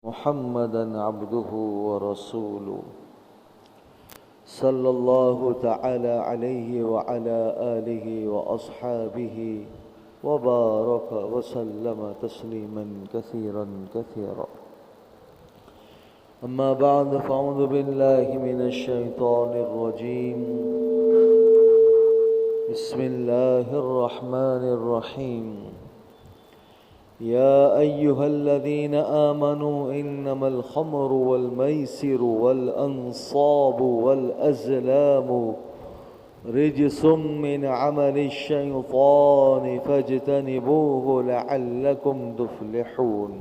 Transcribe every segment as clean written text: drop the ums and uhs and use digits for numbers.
محمدا عبده ورسوله صلى الله تعالى عليه وعلى آله وأصحابه وبارك وسلم تسليما كثيرا كثيرا. أما بعد فأعوذ بالله من الشيطان الرجيم. بسم الله الرحمن الرحيم. يا أيها الذين آمنوا إنما الخمر والميسر والأنصاب والأزلام رجس من عمل الشيطان فاجتنبوه لعلكم تفلحون.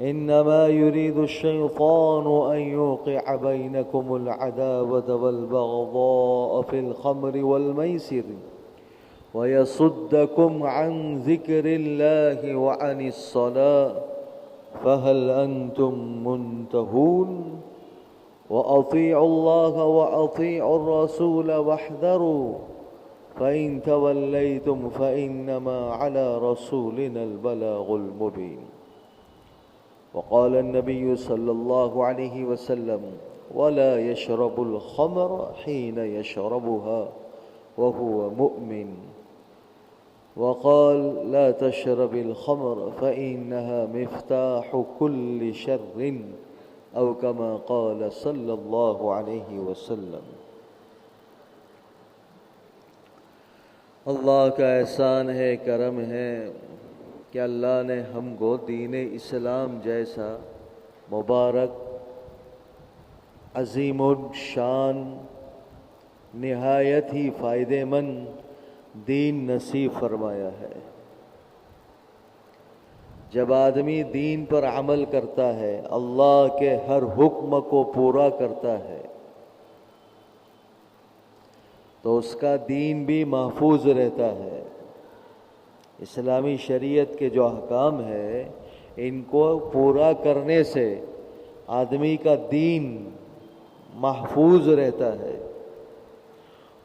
إنما يريد الشيطان أن يوقع بينكم العداوة والبغضاء في الخمر والميسر ويصدكم عن ذكر الله وعن الصلاة فهل أنتم منتهون. وأطيعوا الله وأطيعوا الرسول واحذروا فإن توليتم فإنما على رسولنا البلاغ المبين. وقال النبي صلى الله عليه وسلم ولا يشرب الخمر حين يشربها وهو مؤمن. وقال لا تشرب الخمر فإنها مفتاح كل شر أو كما قال صلى الله عليه وسلم. اللہ کا احسان ہے، کرم ہے کہ اللہ نے ہم کو دین اسلام جیسا مبارک، عظیم الشان، نہایت ہی فائدہ مند دین نصیب فرمایا ہے. جب آدمی دین پر عمل کرتا ہے، اللہ کے ہر حکم کو پورا کرتا ہے، تو اس کا دین بھی محفوظ رہتا ہے. اسلامی شریعت کے جو احکام ہے، ان کو پورا کرنے سے آدمی کا دین محفوظ رہتا ہے،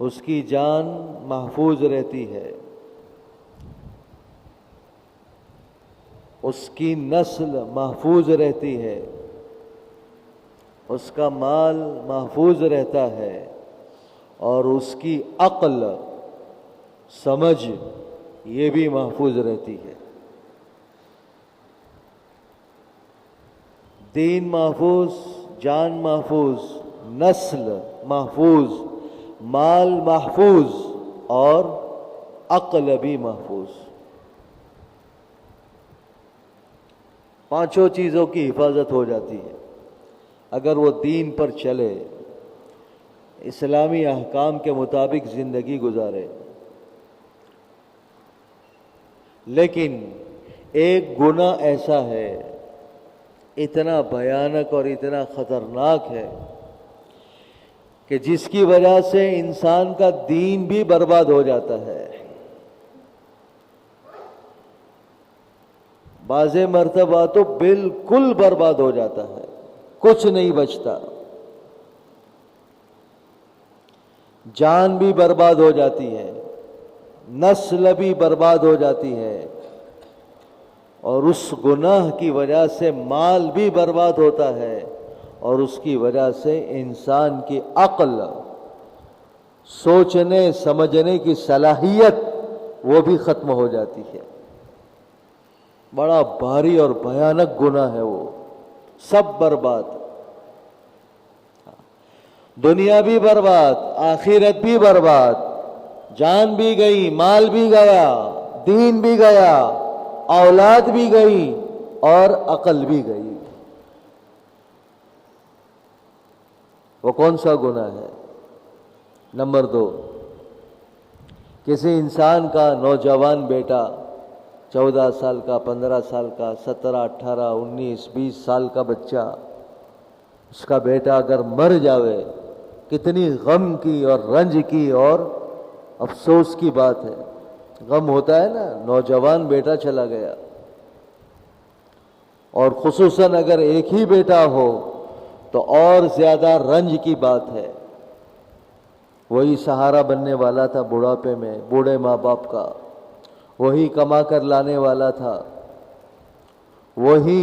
اس کی جان محفوظ رہتی ہے، اس کی نسل محفوظ رہتی ہے، اس کا مال محفوظ رہتا ہے، اور اس کی عقل، سمجھ، یہ بھی محفوظ رہتی ہے. دین محفوظ، جان محفوظ، نسل محفوظ، مال محفوظ اور عقل بھی محفوظ. پانچوں چیزوں کی حفاظت ہو جاتی ہے اگر وہ دین پر چلے، اسلامی احکام کے مطابق زندگی گزارے. لیکن ایک گناہ ایسا ہے، اتنا بھیانک اور اتنا خطرناک ہے کہ جس کی وجہ سے انسان کا دین بھی برباد ہو جاتا ہے. بعض مرتبہ تو بالکل برباد ہو جاتا ہے، کچھ نہیں بچتا، جان بھی برباد ہو جاتی ہے، نسل بھی برباد ہو جاتی ہے، اور اس گناہ کی وجہ سے مال بھی برباد ہوتا ہے، اور اس کی وجہ سے انسان کی عقل، سوچنے سمجھنے کی صلاحیت وہ بھی ختم ہو جاتی ہے. بڑا بھاری اور بھیانک گناہ ہے وہ، سب برباد، دنیا بھی برباد، آخرت بھی برباد، جان بھی گئی، مال بھی گیا، دین بھی گیا، اولاد بھی گئی اور عقل بھی گئی. وہ کون سا گناہ ہے؟ نمبر 2، کسی انسان کا نوجوان بیٹا، 14 سال کا، 15 سال کا، 17، 18، 19، 20 سال کا بچہ، اس کا بیٹا اگر مر جاوے، کتنی غم کی اور رنج کی اور افسوس کی بات ہے. غم ہوتا ہے نا، نوجوان بیٹا چلا گیا، اور خصوصاً اگر ایک ہی بیٹا ہو تو اور زیادہ رنج کی بات ہے. وہی سہارا بننے والا تھا بڑھاپے میں، بوڑھے ماں باپ کا، وہی کما کر لانے والا تھا، وہی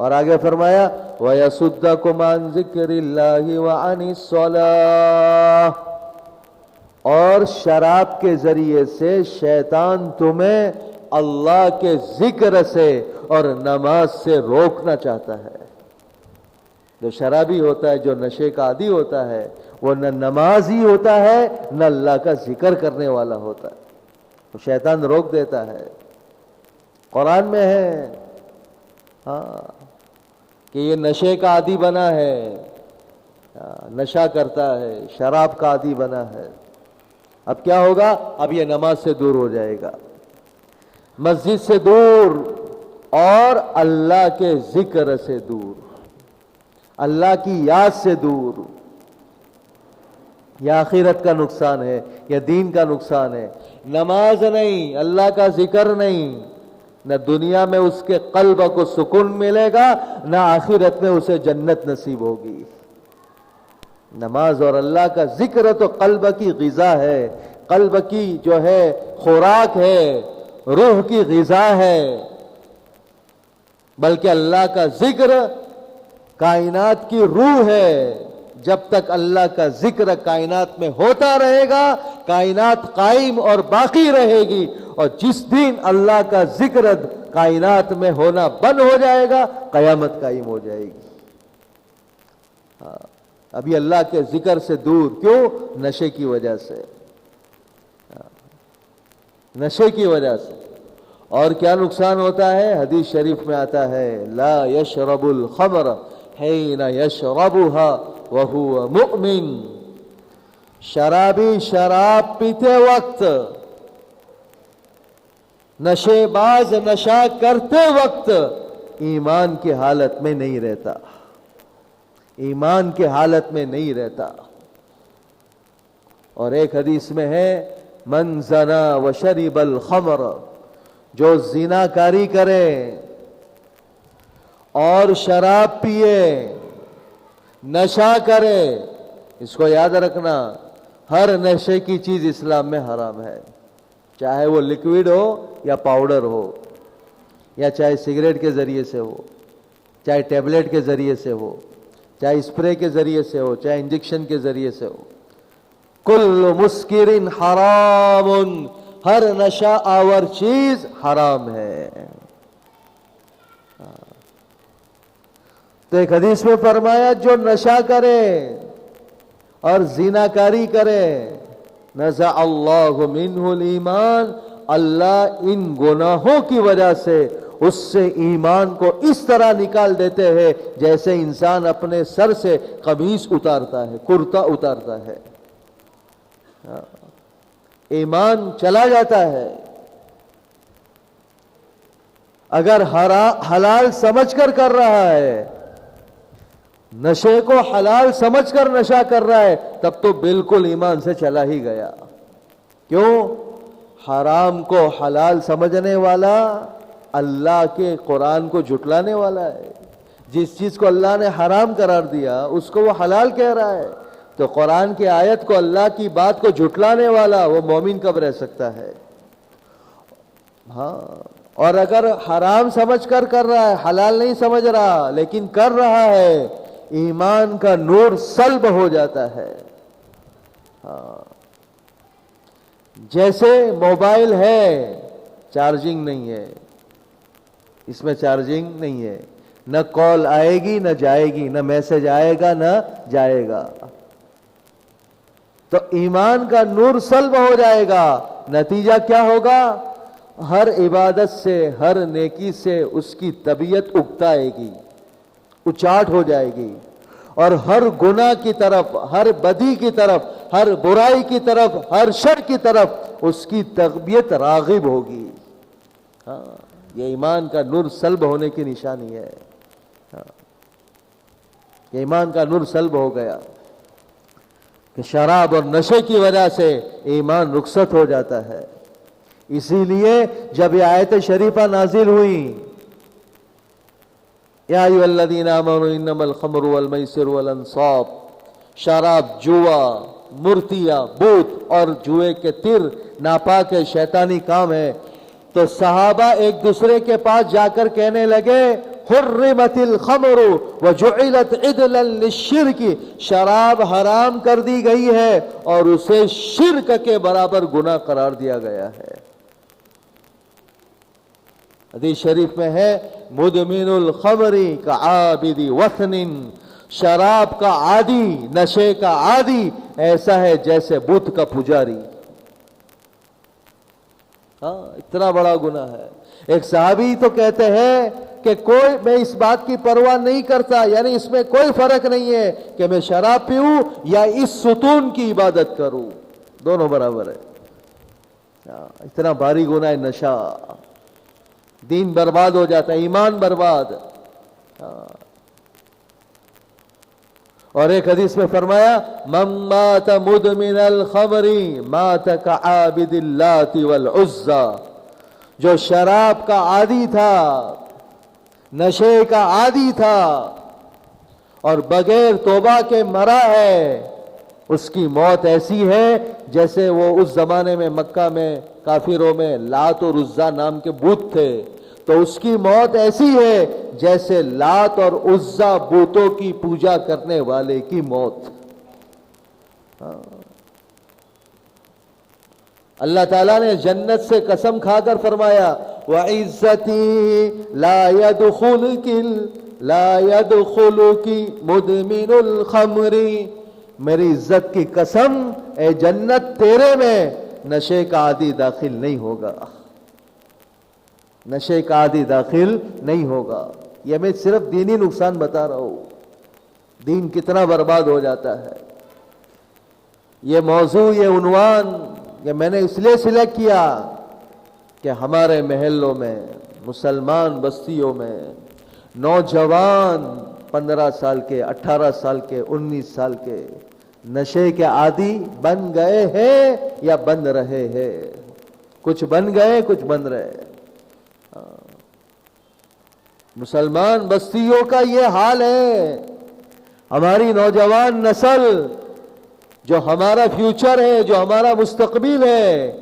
اور آگے فرمایا وَيَصُدَّكُمْ عَنْ ذِكْرِ اللَّهِ وَعَنِ الصَّلَاةِ، اور شراب کے ذریعے سے شیطان تمہیں اللہ کے ذکر سے اور نماز سے روکنا چاہتا ہے۔ جو شرابی ہوتا ہے، جو نشے کا عادی ہوتا ہے، وہ نہ نمازی ہوتا ہے نہ اللہ کا ذکر کرنے والا ہوتا ہے، تو شیطان روک دیتا ہے۔ قرآن میں ہے کہ یہ نشے کا عادی بنا ہے، نشہ کرتا ہے، شراب کا عادی بنا ہے، اب کیا ہوگا؟ اب یہ نماز سے دور ہو جائے گا، مسجد سے دور اور اللہ کے ذکر سے دور، اللہ کی یاد سے دور۔ یا آخرت کا نقصان ہے یا دین کا نقصان ہے۔ نماز نہیں، اللہ کا ذکر نہیں، نہ دنیا میں اس کے قلب کو سکون ملے گا، نہ آخرت میں اسے جنت نصیب ہوگی۔ نماز اور اللہ کا ذکر تو قلب کی غذا ہے، قلب کی جو ہے خوراک ہے، روح کی غذا ہے، بلکہ اللہ کا ذکر کائنات کی روح ہے۔ جب تک اللہ کا ذکر کائنات میں ہوتا رہے گا، کائنات قائم اور باقی رہے گی، اور جس دن اللہ کا ذکر کائنات میں ہونا بند ہو جائے گا، قیامت قائم ہو جائے گی۔ ابھی اللہ کے ذکر سے دور، کیوں؟ نشے کی وجہ سے، نشے کی وجہ سے۔ اور کیا نقصان ہوتا ہے؟ حدیث شریف میں آتا ہے لا یشرب الخمر حین یشربها وهو مؤمن، شرابی شراب پیتے وقت، نشے باز نشہ کرتے وقت ایمان کی حالت میں نہیں رہتا، ایمان کی حالت میں نہیں رہتا۔ اور ایک حدیث میں ہے من زنا وشرب الخمر، جو زنا کاری کرے اور شراب پیے، نشہ کرے، اس کو یاد رکھنا، ہر نشے کی چیز اسلام میں حرام ہے، چاہے وہ لکوڈ ہو یا پاؤڈر ہو، یا چاہے سگریٹ کے ذریعے سے ہو، چاہے ٹیبلٹ کے ذریعے سے ہو، چاہے اسپرے کے ذریعے سے ہو، چاہے انجیکشن کے ذریعے سے ہو۔ کل مسکر حرام، ہر نشہ آور چیز حرام ہے۔ تو ایک حدیث میں فرمایا جو نشہ کرے اور زیناکاری کرے نزع اللہ منہ الایمان، اللہ ان گناہوں کی وجہ سے اس سے ایمان کو اس طرح نکال دیتے ہیں جیسے انسان اپنے سر سے قمیص اتارتا ہے، کرتا اتارتا ہے، ایمان چلا جاتا ہے۔ اگر حلال سمجھ کر کر رہا ہے، نشے کو حلال سمجھ کر نشہ کر رہا ہے، تب تو بالکل ایمان سے چلا ہی گیا۔ کیوں؟ حرام کو حلال سمجھنے والا اللہ کے قرآن کو جھٹلانے والا ہے۔ جس چیز کو اللہ نے حرام قرار دیا اس کو وہ حلال کہہ رہا ہے، تو قرآن کی آیت کو، اللہ کی بات کو جھٹلانے والا وہ مومن کب رہ سکتا ہے؟ ہاں، اور اگر حرام سمجھ کر کر رہا ہے، حلال نہیں سمجھ رہا لیکن کر رہا ہے، ایمان کا نور سلب ہو جاتا ہے۔ ہاں، جیسے موبائل ہے، چارجنگ نہیں ہے، اس میں چارجنگ نہیں ہے، نہ کال آئے گی نہ جائے گی، نہ میسج آئے گا نہ جائے گا، تو ایمان کا نور سلب ہو جائے گا۔ نتیجہ کیا ہوگا؟ ہر عبادت سے، ہر نیکی سے اس کی طبیعت اکتائے گی، اچاٹ ہو جائے گی، اور ہر گناہ کی طرف، ہر بدی کی طرف، ہر برائی کی طرف، ہر شر کی طرف اس کی طبیعت راغب ہوگی۔ ہاں، یہ ایمان کا نور سلب ہونے کی نشانی ہے۔ یہ ایمان کا نور سلب ہو گیا کہ شراب اور نشے کی وجہ سے ایمان رخصت ہو جاتا ہے۔ اسی لیے جب یہ آیت شریفہ نازل ہوئی، یا ایھا الذین آمنوا انما الخمر والمیسر والانصاب، شراب، جوا، مورتیاں، بت اور جوئے کے تیر ناپاک شیطانی کام ہے، تو صحابہ ایک دوسرے کے پاس جا کر کہنے لگے حرمت الخمر وجعلت عدلا للشرک، شراب حرام کر دی گئی ہے اور اسے شرک کے برابر گناہ قرار دیا گیا ہے۔ حدیث شریف میں ہے مدمن الخمر کعابد وثن، شراب کا عادی، نشے کا عادی ایسا ہے جیسے بت کا پجاری۔ ہاں، اتنا بڑا گناہ ہے۔ ایک صحابی تو کہتے ہیں کہ میں اس بات کی پرواہ نہیں کرتا، یعنی اس میں کوئی فرق نہیں ہے کہ میں شراب پیوں یا اس ستون کی عبادت کروں، دونوں برابر ہے۔ اتنا بھاری گناہ ہے نشہ، دین برباد ہو جاتا ہے، ایمان برباد۔ اور ایک حدیث میں فرمایا من مات مدمن الخمر مات کعابد اللات والعزى، جو شراب کا عادی تھا، نشے کا عادی تھا اور بغیر توبہ کے مرا ہے، اس کی موت ایسی ہے جیسے وہ اس زمانے میں مکہ میں کافروں میں لات اور عزا نام کے بت تھے، تو اس کی موت ایسی ہے جیسے لات اور عزا بتوں کی پوجا کرنے والے کی موت۔ اللہ تعالیٰ نے جنت سے قسم کھا کر فرمایا وَعِزَّتِي لَا يَدْخُلُكِ مُدْمِنُ الْخَمْرِ، میری عزت کی قسم اے جنت تیرے میں نشے کا عادی داخل نہیں ہوگا، نشے کا عادی داخل نہیں ہوگا۔ یہ میں صرف دینی نقصان بتا رہا ہوں، دین کتنا برباد ہو جاتا ہے۔ یہ موضوع، یہ عنوان یہ میں نے اس لیے سلیکٹ کیا کہ ہمارے محلوں میں، مسلمان بستیوں میں نوجوان 15 سال کے، 18 سال کے، 19 سال کے نشے کے عادی بن گئے ہیں یا بن رہے ہیں۔ کچھ بن گئے، کچھ بن رہے۔ مسلمان بستیوں کا یہ حال ہے۔ ہماری نوجوان نسل جو ہمارا فیوچر ہے، جو ہمارا مستقبل ہے،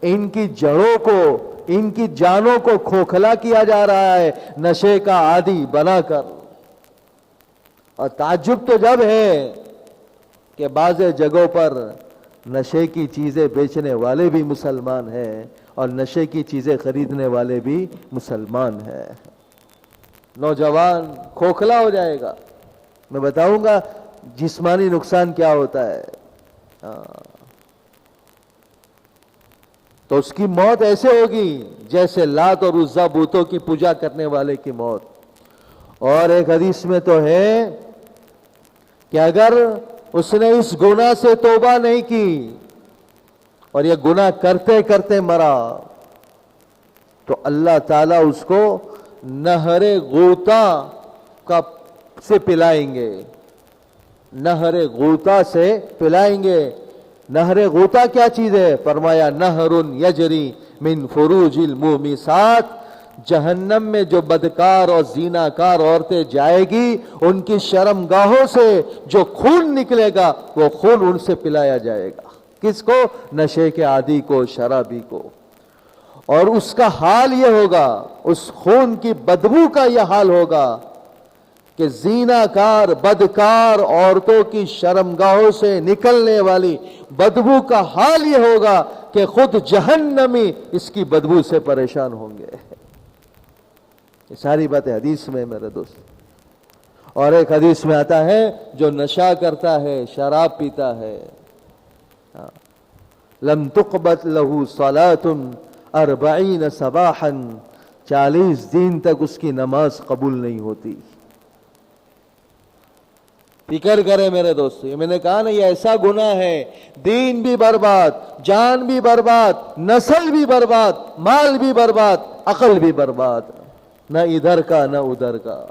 ان کی جڑوں کو، ان کی جانوں کو کھوکھلا کیا جا رہا ہے نشے کا عادی بنا کر۔ اور تعجب تو جب ہے کہ بعض جگہوں پر نشے کی چیزیں بیچنے والے بھی مسلمان ہیں اور نشے کی چیزیں خریدنے والے بھی مسلمان ہیں۔ نوجوان کھوکھلا ہو جائے گا۔ میں بتاؤں گا جسمانی نقصان کیا ہوتا ہے۔ تو اس کی موت ایسے ہوگی جیسے لات اور عزا بتوں کی پوجا کرنے والے کی موت۔ اور ایک حدیث میں تو ہے کہ اگر اس نے اس گناہ سے توبہ نہیں کی اور یہ گناہ کرتے کرتے مرا تو اللہ تعالیٰ اس کو نہر غوطہ سے پلائیں گے، نہر غوطہ سے پلائیں گے۔ نہر غوطہ کیا چیز ہے؟ فرمایا نہر یجری من فروج المومسات، جہنم میں جو بدکار اور زیناکار عورتیں جائے گی ان کی شرمگاہوں سے جو خون نکلے گا وہ خون ان سے پلایا جائے گا۔ کس کو؟ نشے کے عادی کو، شرابی کو۔ اور اس کا حال یہ ہوگا، اس خون کی بدبو کا یہ حال ہوگا کہ زیناکار بدکار عورتوں کی شرمگاہوں سے نکلنے والی بدبو کا حال یہ ہوگا کہ خود جہنمی اس کی بدبو سے پریشان ہوں گے۔ یہ ساری باتیں حدیث میں میرے دوست۔ اور ایک حدیث میں آتا ہے جو نشہ کرتا ہے، شراب پیتا ہے، لم تقبل له صلاة 40 صباحا، 40 دن تک اس کی نماز قبول نہیں ہوتی۔ فکر کرے میرے دوست، یہ میں نے کہا نا، یہ ایسا گناہ ہے، دین بھی برباد، جان بھی برباد، نسل بھی برباد، مال بھی برباد، عقل بھی برباد، نہ ادھر کا نہ ادھر کا۔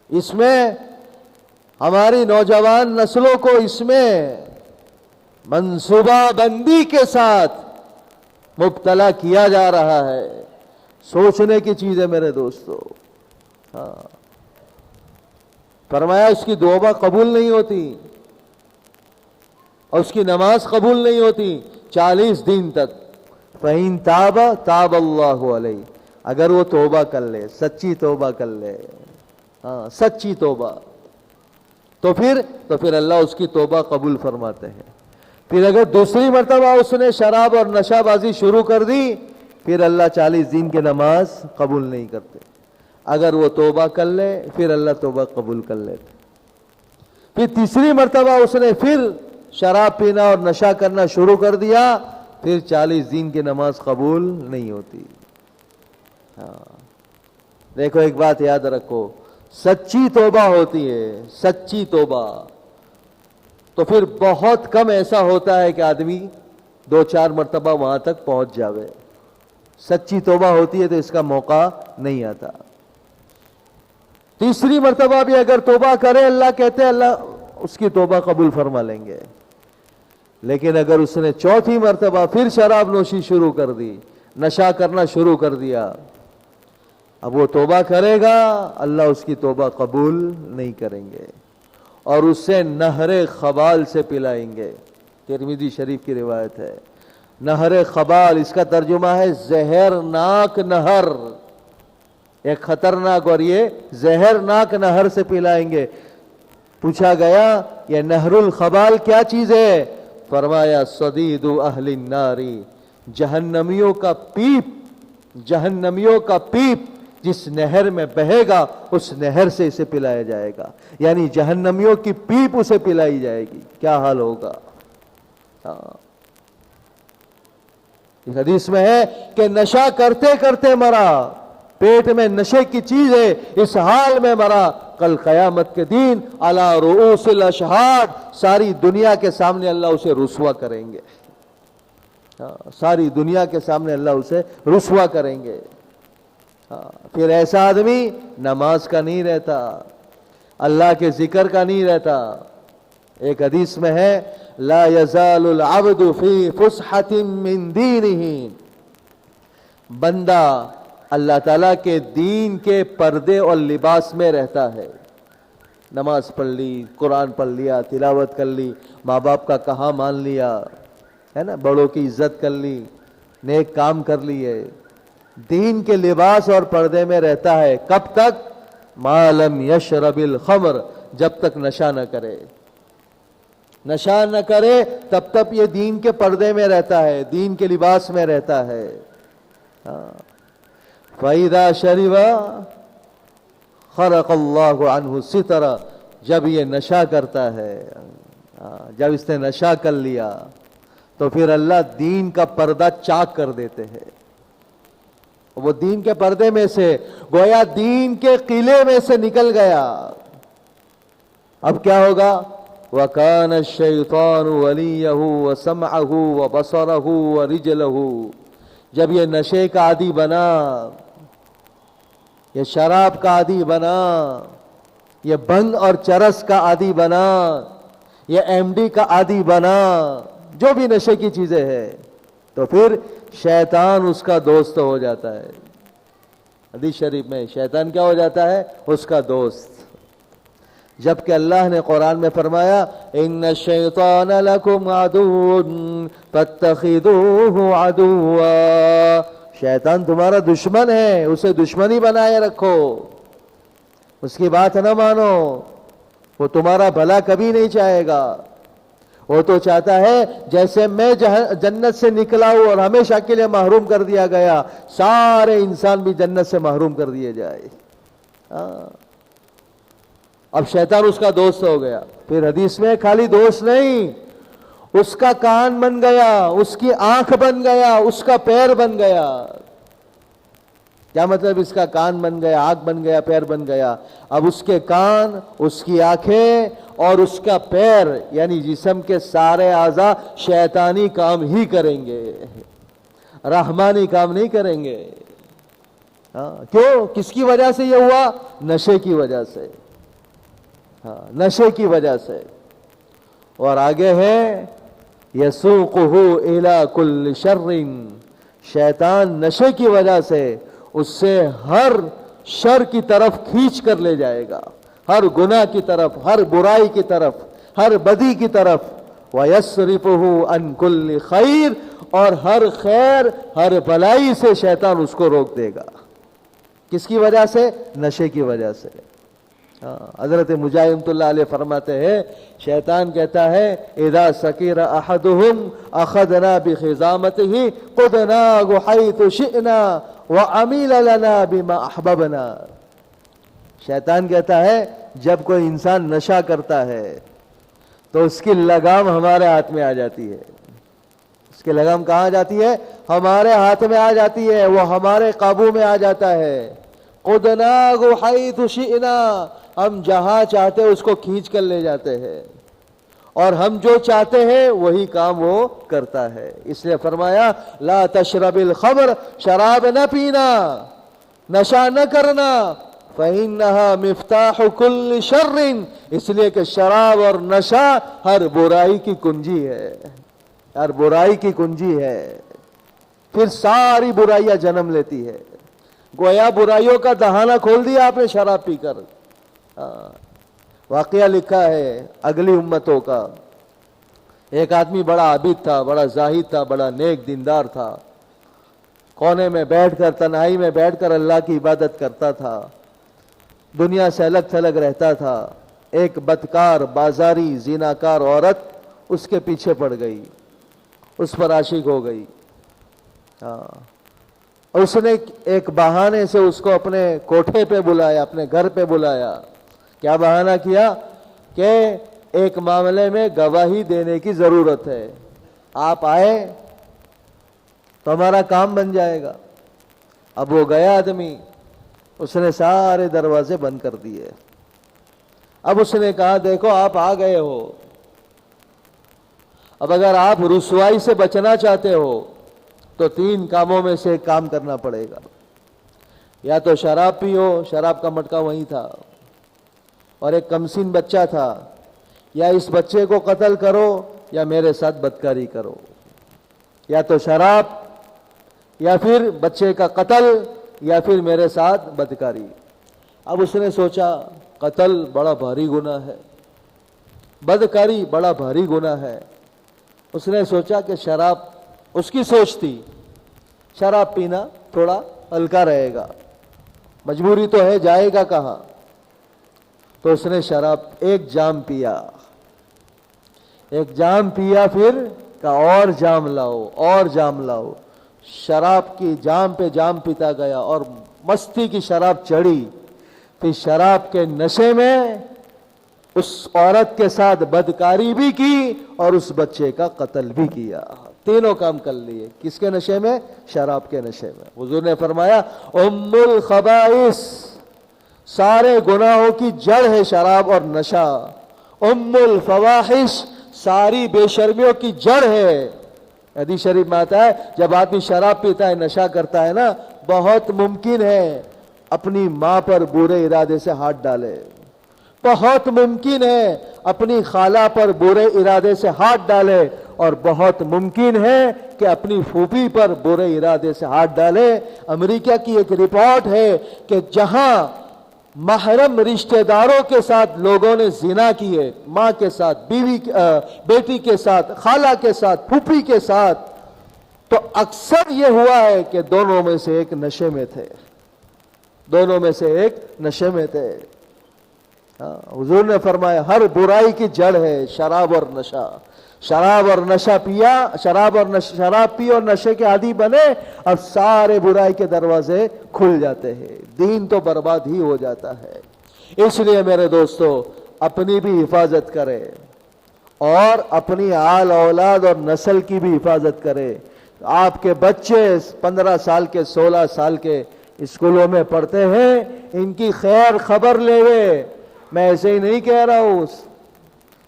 اس میں ہماری نوجوان نسلوں کو اس میں منصوبہ بندی کے ساتھ مبتلا کیا جا رہا ہے۔ سوچنے کی چیز ہے میرے دوستو۔ فرمایا اس کی دعا قبول نہیں ہوتی اور اس کی نماز قبول نہیں ہوتی 40 دن تک۔ فَإِن تَابَ تَابَ اللَّهُ عَلَيْهِ، اگر وہ توبہ کر لے، سچی توبہ کر لے، ہاں سچی توبہ، تو پھر اللہ اس کی توبہ قبول فرماتے ہیں۔ پھر اگر دوسری مرتبہ اس نے شراب اور نشہ بازی شروع کر دی، پھر اللہ 40 دن کی نماز قبول نہیں کرتے۔ اگر وہ توبہ کر لے پھر اللہ توبہ قبول کر لیتے۔ پھر تیسری مرتبہ اس نے پھر شراب پینا اور نشہ کرنا شروع کر دیا، پھر 40 دن کی نماز قبول نہیں ہوتی۔ دیکھو ایک بات یاد رکھو، سچی توبہ ہوتی ہے، سچی توبہ، تو پھر بہت کم ایسا ہوتا ہے کہ آدمی 2-4 مرتبہ وہاں تک پہنچ جاوے۔ سچی توبہ ہوتی ہے تو اس کا موقع نہیں آتا۔ تیسری مرتبہ بھی اگر توبہ کرے، اللہ کہتے ہیں اللہ اس کی توبہ قبول فرما لیں گے۔ لیکن اگر اس نے چوتھی مرتبہ پھر شراب نوشی شروع کر دی، نشہ کرنا شروع کر دیا، اب وہ توبہ کرے گا، اللہ اس کی توبہ قبول نہیں کریں گے اور اسے نہر خبال سے پلائیں گے۔ ترمذی شریف کی روایت ہے، نہر خبال، اس کا ترجمہ ہے زہرناک نہر، ایک خطرناک اور یہ زہرناک نہر سے پلائیں گے۔ پوچھا گیا یہ نہر الخبال کیا چیز ہے؟ فرمایا صدید اہل النار، جہنمیوں کا پیپ، جہنمیوں کا پیپ جس نہر میں بہے گا اس نہر سے اسے پلایا جائے گا، یعنی جہنمیوں کی پیپ اسے پلائی جائے گی۔ کیا حال ہوگا؟ اس حدیث میں ہے کہ نشہ کرتے کرتے مرا، پیٹ میں نشے کی چیز ہے، اس حال میں مرا، کل قیامت کے دن علی رؤوس الاشہاد، ساری دنیا کے سامنے اللہ اسے رسوا کریں گے، ساری دنیا کے سامنے اللہ اسے رسوا کریں گے۔ پھر ایسا آدمی نماز کا نہیں رہتا، اللہ کے ذکر کا نہیں رہتا۔ ایک حدیث میں ہے لا یزال العبد فی فسحۃ من دینہ، بندہ اللہ تعالیٰ کے دین کے پردے اور لباس میں رہتا ہے۔ نماز پڑھ لی، قرآن پڑھ لیا، تلاوت کر لی، ماں باپ کا کہا مان لیا ہے نا، بڑوں کی عزت کر لی، نیک کام کر لیے، دین کے لباس اور پردے میں رہتا ہے۔ کب تک؟ ما لم یشرب الخمر، جب تک نشہ نہ کرے، نشہ نہ کرے تب تک یہ دین کے پردے میں رہتا ہے، دین کے لباس میں رہتا ہے۔ فَإِذَا شَرِبَ خَرَقَ اللَّهُ عَنْهُ السِّتْرَ، جب یہ نشہ کرتا ہے، جب اس نے نشہ کر لیا تو پھر اللہ دین کا پردہ چاک کر دیتے ہیں۔ وہ دین کے پردے میں سے گویا دین کے قلعے میں سے نکل گیا۔ اب کیا ہوگا؟ وَكَانَ الشَّيْطَانُ وَلِيَّهُ وَسَمْعَهُ وَبَصَرَهُ وَرِجْلَهُ، جب یہ نشے کا عادی بنا، یہ شراب کا عادی بنا، یہ بھنگ اور چرس کا عادی بنا، یہ ایم ڈی کا عادی بنا، جو بھی نشے کی چیزیں ہیں، تو پھر شیطان اس کا دوست ہو جاتا ہے۔ حدیث شریف میں شیطان کیا ہو جاتا ہے؟ اس کا دوست۔ جبکہ اللہ نے قرآن میں فرمایا ان الشیطان لکم عدو فاتخذوہ عدوا، شیطان تمہارا دشمن ہے، اسے دشمنی بنائے رکھو، اس کی بات نہ مانو، وہ تمہارا بھلا کبھی نہیں چاہے گا۔ وہ تو چاہتا ہے جیسے میں جنت سے نکلا ہوں اور ہمیشہ کے لیے محروم کر دیا گیا، سارے انسان بھی جنت سے محروم کر دیے جائے۔ اب شیطان اس کا دوست ہو گیا۔ پھر حدیث میں خالی دوست نہیں، اس کا کان بن گیا، اس کی آنکھ بن گیا، اس کا پیر بن گیا۔ کیا مطلب؟ اس کا کان بن گیا، آنکھ بن گیا، پیر بن گیا۔ اب اس کے کان، اس کی آنکھیں اور اس کا پیر، یعنی جسم کے سارے اعضاء شیطانی کام ہی کریں گے، رحمانی کام نہیں کریں گے۔ کیوں؟ کس کی وجہ سے یہ ہوا؟ نشے کی وجہ سے، نشے کی وجہ سے۔ اور آگے ہے یسوقہ الی کل شر، شیطان نشے کی وجہ سے اس سے ہر شر کی طرف کھینچ کر لے جائے گا، ہر گناہ کی طرف، ہر برائی کی طرف، ہر بدی کی طرف۔ وَيَصْرِفُهُ عَنْ كُلِّ خَيْرٍ، اور ہر خیر، ہر بھلائی سے شیطان اس کو روک دے گا۔ کس کی وجہ سے؟ نشے کی وجہ سے۔ حضرت مجاہد اللہ علیہ فرماتے ہیں شیطان کہتا ہے اذا سکر احدهم اخذنا بخزامته قدنا حيث شئنا وعمل لنا بما احببنا۔ شیطان کہتا ہے جب کوئی انسان نشہ کرتا ہے تو اس کی لگام ہمارے ہاتھ میں آ جاتی ہے۔ اس کی لگام کہاں آ جاتی ہے؟ ہمارے ہاتھ میں آ جاتی ہے، وہ ہمارے قابو میں آ جاتا ہے۔ قدنا حيث شئنا، ہم جہاں چاہتے اس کو کھینچ کر لے جاتے ہیں، اور ہم جو چاہتے ہیں وہی کام وہ کرتا ہے۔ اس لیے فرمایا لا تشرب الخمر، شراب نہ پینا، نشہ نہ کرنا، فإنها مفتاح كل شر، اس لیے کہ شراب اور نشہ ہر برائی کی کنجی ہے، ہر برائی کی کنجی ہے، پھر ساری برائیاں جنم لیتی ہے۔ گویا برائیوں کا دہانہ کھول دیا آپ نے شراب پی کر۔ واقعہ لکھا ہے اگلی امتوں کا، ایک آدمی بڑا عابد تھا، بڑا زاہد تھا، بڑا نیک دیندار تھا، کونے میں بیٹھ کر، تنہائی میں بیٹھ کر اللہ کی عبادت کرتا تھا، دنیا سے الگ تھلگ رہتا تھا۔ ایک بدکار بازاری زیناکار عورت اس کے پیچھے پڑ گئی، اس پر عاشق ہو گئی۔ اس نے ایک بہانے سے اس کو اپنے کوٹھے پہ بلایا، اپنے گھر پہ بلایا۔ کیا بہانہ کیا؟ کہ ایک معاملے میں گواہی دینے کی ضرورت ہے، آپ آئے تو ہمارا کام بن جائے گا۔ اب وہ گیا آدمی، اس نے سارے دروازے بند کر دیے۔ اب اس نے کہا دیکھو آپ آ گئے ہو، اب اگر آپ رسوائی سے بچنا چاہتے ہو تو 3 کاموں میں سے ایک کام کرنا پڑے گا، یا تو شراب پیو، شراب کا مٹکا وہیں تھا، اور ایک کمسین بچہ تھا، یا اس بچے کو قتل کرو یا میرے ساتھ بدکاری کرو، یا تو شراب یا پھر بچے کا قتل یا پھر میرے ساتھ بدکاری۔ اب اس نے سوچا قتل بڑا بھاری گناہ ہے، بدکاری بڑا بھاری گناہ ہے۔ اس نے سوچا کہ شراب، اس کی سوچ تھی شراب پینا تھوڑا ہلکا رہے گا، مجبوری تو ہے، جائے گا کہاں؟ تو اس نے شراب ایک جام پیا، ایک جام پیا، پھر کہا اور جام لاؤ، اور جام لاؤ۔ شراب کی جام پہ جام پیتا گیا اور مستی کی شراب چڑھی، پھر شراب کے نشے میں اس عورت کے ساتھ بدکاری بھی کی اور اس بچے کا قتل بھی کیا۔ تینوں کام کر لیے، کس کے نشے میں؟ شراب کے نشے میں۔ حضور نے فرمایا ام الخبائث، سارے گناہوں کی جڑ ہے شراب اور نشہ۔ ام الفواحش، ساری بے شرمیوں کی جڑ ہے۔ حدیث شریف میں آتا ہے جب آدمی شراب پیتا ہے، نشہ کرتا ہے نا، بہت ممکن ہے اپنی ماں پر برے ارادے سے ہاتھ ڈالے، بہت ممکن ہے اپنی خالہ پر برے ارادے سے ہاتھ ڈالے، اور بہت ممکن ہے کہ اپنی پھوپھی پر برے ارادے سے ہاتھ ڈالے۔ امریکہ کی ایک رپورٹ ہے کہ جہاں محرم رشتہ داروں کے ساتھ لوگوں نے زنا کیے، ماں کے ساتھ، بیوی، بیٹی کے ساتھ، خالہ کے ساتھ، پھوپھی کے ساتھ، تو اکثر یہ ہوا ہے کہ دونوں میں سے ایک نشے میں تھے، دونوں میں سے ایک نشے میں تھے۔ حضور نے فرمایا ہر برائی کی جڑ ہے شراب اور نشہ۔ شراب اور نشہ پیا، شراب پی اور نشے کے عادی بنے، اب سارے برائی کے دروازے کھل جاتے ہیں، دین تو برباد ہی ہو جاتا ہے۔ اس لیے میرے دوستو اپنی بھی حفاظت کرے اور اپنی آل اولاد اور نسل کی بھی حفاظت کرے۔ آپ کے بچے 15 سال کے، 16 سال کے اسکولوں میں پڑھتے ہیں، ان کی خیر خبر لے وے، میں ایسے ہی نہیں کہہ رہا ہوں،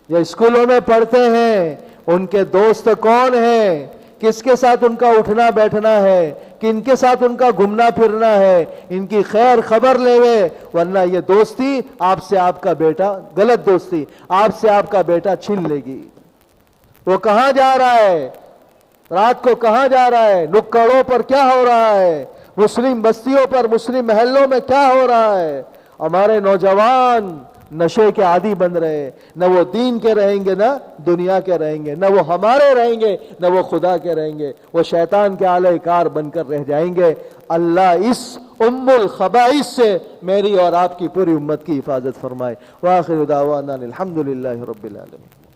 یہ اسکولوں میں پڑھتے ہیں، ان کے دوست کون ہیں، کس کے ساتھ ان کا اٹھنا بیٹھنا ہے، کن کے ساتھ ان کا گھومنا پھرنا ہے، ان کی خیر خبر لے وے، ورنہ یہ دوستی آپ سے آپ کا بیٹا، غلط دوستی آپ سے آپ کا بیٹا چھین لے گی۔ وہ کہاں جا رہا ہے، رات کو کہاں جا رہا ہے، نکڑوں پر کیا ہو رہا ہے، مسلم بستیوں پر، مسلم محلوں میں کیا ہو رہا ہے۔ ہمارے نوجوان نشے کے عادی بن رہے، نہ وہ دین کے رہیں گے نہ دنیا کے رہیں گے، نہ وہ ہمارے رہیں گے نہ وہ خدا کے رہیں گے، وہ شیطان کے آلہ کار بن کر رہ جائیں گے۔ اللہ اس ام الخبائث سے میری اور آپ کی پوری امت کی حفاظت فرمائے۔ وآخر دعوانا الحمدللہ رب العالمین۔